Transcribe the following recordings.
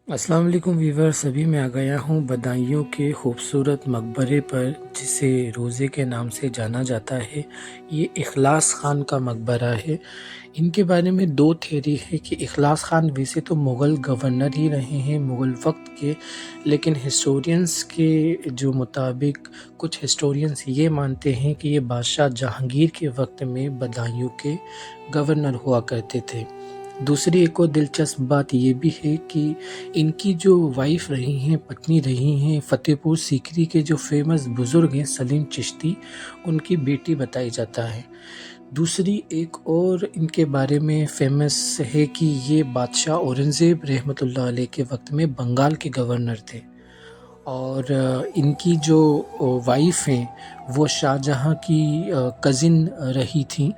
अस्सलाम वालेकुम वीवर्स। अभी मैं आ गया हूँ बदायूं के खूबसूरत मकबरे पर, जिसे रोज़े के नाम से जाना जाता है। ये इखलास ख़ान का मकबरा है। इनके बारे में दो थ्योरी है कि इखलास ख़ान वैसे तो मुग़ल गवर्नर ही रहे हैं मुग़ल वक्त के, लेकिन हिस्टोरियंस के जो मुताबिक कुछ हिस्टोरियंस ये मानते हैं कि ये बादशाह जहांगीर के वक्त में बदायूं के गवर्नर हुआ करते थे। दूसरी एक और दिलचस्प बात ये भी है कि इनकी जो वाइफ़ रही हैं, पत्नी रही हैं, फ़तेहपुर सीकरी के जो फ़ेमस बुज़ुर्ग हैं सलीम चिश्ती, उनकी बेटी बताई जाता है। दूसरी एक और इनके बारे में फ़ेमस है कि ये बादशाह औरंगज़ेब रहमतुल्लाह अलैह के वक़्त में बंगाल के गवर्नर थे। और इनकी जो वाइफ़ हैं, वो शाहजहाँ की कज़िन रही थीं।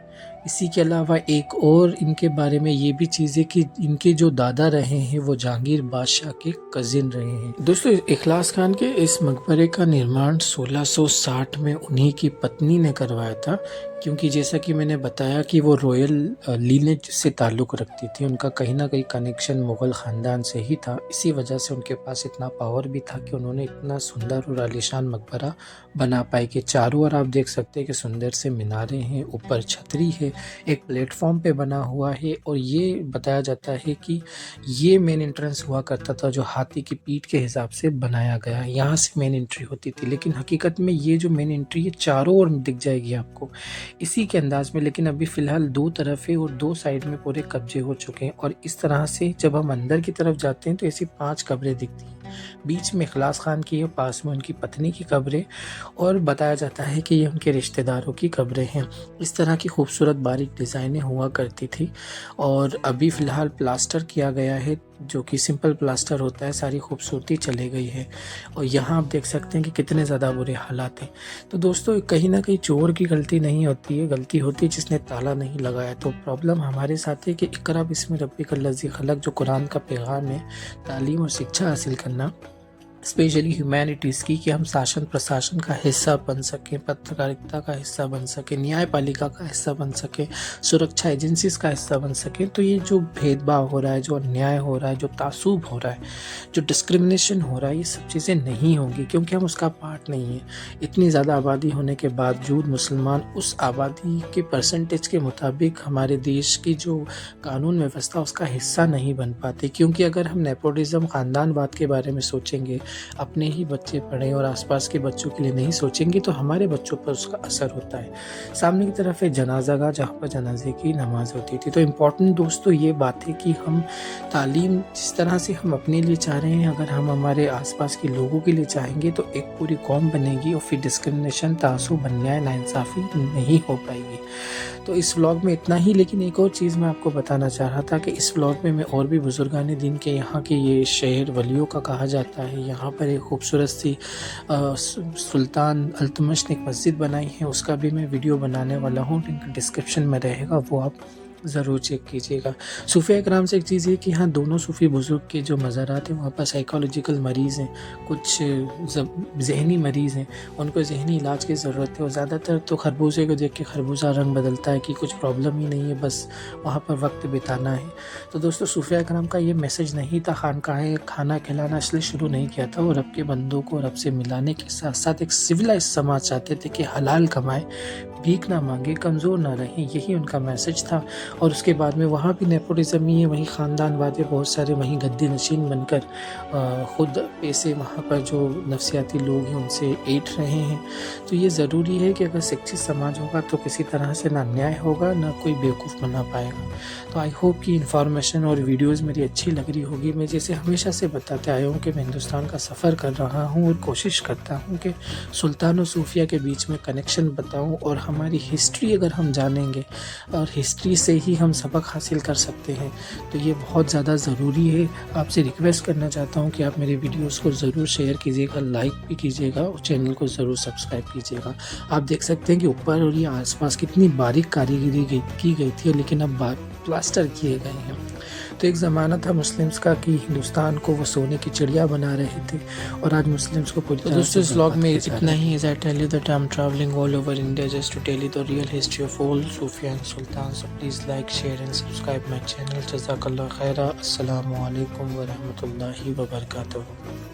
इसी के अलावा एक और इनके बारे में ये भी चीज़ है कि इनके जो दादा रहे हैं वो जहांगीर बादशाह के कज़िन रहे हैं। दोस्तों, इखलास खान के इस मकबरे का निर्माण 1660 में उन्हीं की पत्नी ने करवाया था, क्योंकि जैसा कि मैंने बताया कि वो रॉयल लीनेज से ताल्लुक़ रखती थी। उनका कहीं न कहीं कनेक्शन मुग़ल ख़ानदान से ही था। इसी वजह से उनके पास इतना पावर भी था कि उन्होंने इतना सुंदर और आलीशान मकबरा बना पाए कि चारों ओर आप देख सकते हैं कि सुंदर से मीनारें हैं, ऊपर छतरी है, एक प्लेटफॉर्म पे बना हुआ है। और ये बताया जाता है कि ये मेन एंट्रेंस हुआ करता था जो हाथी की पीठ के हिसाब से बनाया गया है, यहाँ से मेन एंट्री होती थी। लेकिन हकीकत में ये जो मेन एंट्री है चारों ओर दिख जाएगी आपको इसी के अंदाज में, लेकिन अभी फ़िलहाल दो तरफ है और दो साइड में पूरे कब्जे हो चुके हैं। और इस तरह से जब हम अंदर की तरफ जाते हैं तो ऐसी 5 कब्रें दिखती हैं। बीच में इखलास खान की है, पास में उनकी पत्नी की कब्रें, और बताया जाता है कि ये उनके रिश्तेदारों की कब्रें हैं। इस तरह की खूबसूरत बारीक डिज़ाइनें हुआ करती थी। और अभी फ़िलहाल प्लास्टर किया गया है, जो कि सिंपल प्लास्टर होता है, सारी खूबसूरती चली गई है। और यहाँ आप देख सकते हैं कि कितने ज़्यादा बुरे हालात हैं। तो दोस्तों, कहीं न कहीं चोर की गलती नहीं होती है, गलती होती है जिसने ताला नहीं लगाया। तो प्रॉब्लम हमारे साथ है कि इक़रा बिस्मि रब्बिकल लज़ी ख़लक़, जो कुरान का पैगाम है, तालीम और शिक्षा हासिल करना, स्पेशली ह्यूमैनिटीज़ की, कि हम शासन प्रशासन का हिस्सा बन सकें, पत्रकारिता का हिस्सा बन सकें, न्यायपालिका का हिस्सा बन सकें, सुरक्षा एजेंसीज़ का हिस्सा बन सकें। तो ये जो भेदभाव हो रहा है, जो अन्याय हो रहा है, जो तासुब हो रहा है, जो डिस्क्रिमिनेशन हो रहा है, ये सब चीज़ें नहीं होंगी, क्योंकि हम उसका पार्ट नहीं हैं। इतनी ज़्यादा आबादी होने के बावजूद मुसलमान उस आबादी के परसेंटेज के मुताबिक हमारे देश की जो कानून व्यवस्था उसका हिस्सा नहीं बन पाते। क्योंकि अगर हम नेपोटिज़्म, ख़ानदानवाद के बारे में सोचेंगे, अपने ही बच्चे पढ़ें और आसपास के बच्चों के लिए नहीं सोचेंगे, तो हमारे बच्चों पर उसका असर होता है। सामने की तरफ है जनाज़ागाह, जहाँ पर जनाजे की नमाज़ होती थी। तो इम्पॉर्टेंट दोस्तों ये बात है कि हम तालीम जिस तरह से हम अपने लिए चाह रहे हैं, अगर हम हमारे आसपास के लोगों के लिए चाहेंगे तो एक पूरी कौम बनेगी, और फिर डिस्क्रिमिनेशन, तासुब, अन्याय, नाइंसाफ़ी नहीं हो पाएगी। तो इस व्लॉग में इतना ही। लेकिन एक और चीज़ मैं आपको बताना चाह रहा था कि इस व्लॉग में मैं और भी बुजुर्गान दीन के, यहाँ के ये शहर वलियों का कहा जाता है, यहाँ पर एक खूबसूरत सी सुल्तान अल्तमश ने एक मस्जिद बनाई है, उसका भी मैं वीडियो बनाने वाला हूँ, लिंक डिस्क्रिप्शन में रहेगा, वो आप ज़रूर चेक कीजिएगा। सूफ़िया इकराम से एक चीज़ ये कि हाँ, दोनों सूफ़ी बुज़ुर्ग के जो मज़ारात हैं वहाँ पर साइकोलॉजिकल मरीज़ हैं, कुछ ज़हनी मरीज़ हैं, उनको ज़हनी इलाज की ज़रूरत है। और ज़्यादातर तो खरबूजे को देख के खरबूजा रंग बदलता है कि कुछ प्रॉब्लम ही नहीं है, बस वहाँ पर वक्त बिताना है। तो दोस्तों, सूफ़िया इकराम का ये मैसेज नहीं था खानकाहें खाना खिलाना इसलिए शुरू नहीं किया था। वो रब के बंदों को रब से मिलाने के साथ साथ एक सिविलाइज समाज चाहते थे कि हलाल कमाए, भीख ना मांगे, कमज़ोर ना रहें, यही उनका मैसेज था। और उसके बाद में वहाँ भी नेपोटिज़्म ही है, वहीं ख़ानदानवाद है, बहुत सारे वहीं गद्दी नशीन बनकर ख़ुद पैसे वहाँ पर जो नफसियाती लोग हैं उनसे ऐंठ रहे हैं। तो ये ज़रूरी है कि अगर शिक्षित समाज होगा तो किसी तरह से ना न्याय होगा, ना कोई बेवकूफ़ बना पाएगा। तो आई होप कि इन्फॉर्मेशन और वीडियोज़ मेरी अच्छी लग रही होगी। मैं जैसे हमेशा से बताते आया हूँ कि मैं हिंदुस्तान का सफ़र कर रहा हूँ और कोशिश करता हूँ कि सुल्तान और सूफिया के बीच में कनेक्शन बताऊँ, और हमारी हिस्ट्री अगर हम जानेंगे और हिस्ट्री से ही हम सबक हासिल कर सकते हैं, तो ये बहुत ज़्यादा ज़रूरी है। आपसे रिक्वेस्ट करना चाहता हूँ कि आप मेरे वीडियोज़ को ज़रूर शेयर कीजिएगा, लाइक भी कीजिएगा और चैनल को ज़रूर सब्सक्राइब कीजिएगा। आप देख सकते हैं कि ऊपर और ये आसपास कितनी बारीक कारीगरी की गई थी, लेकिन अब प्लास्टर किए गए हैं। तो एक ज़माना था मुस्लिम्स का कि हिंदुस्तान को वो सोने की चिड़िया बना रहे थे और आज मुस्लिम्स को पूरी तरह से दोस्तों इस व्लॉग बर्बाद में किया जा इतना रहा है। ही। As I tell you that I am travelling all over India just to tell you the real history of all सूफिया एंड सुल्तान। So please like share and subscribe my channel. जज़ाकल्लाह खैरा। अस्सलामु अलैकुम व रहमतुल्लाहि व बरकातुहू।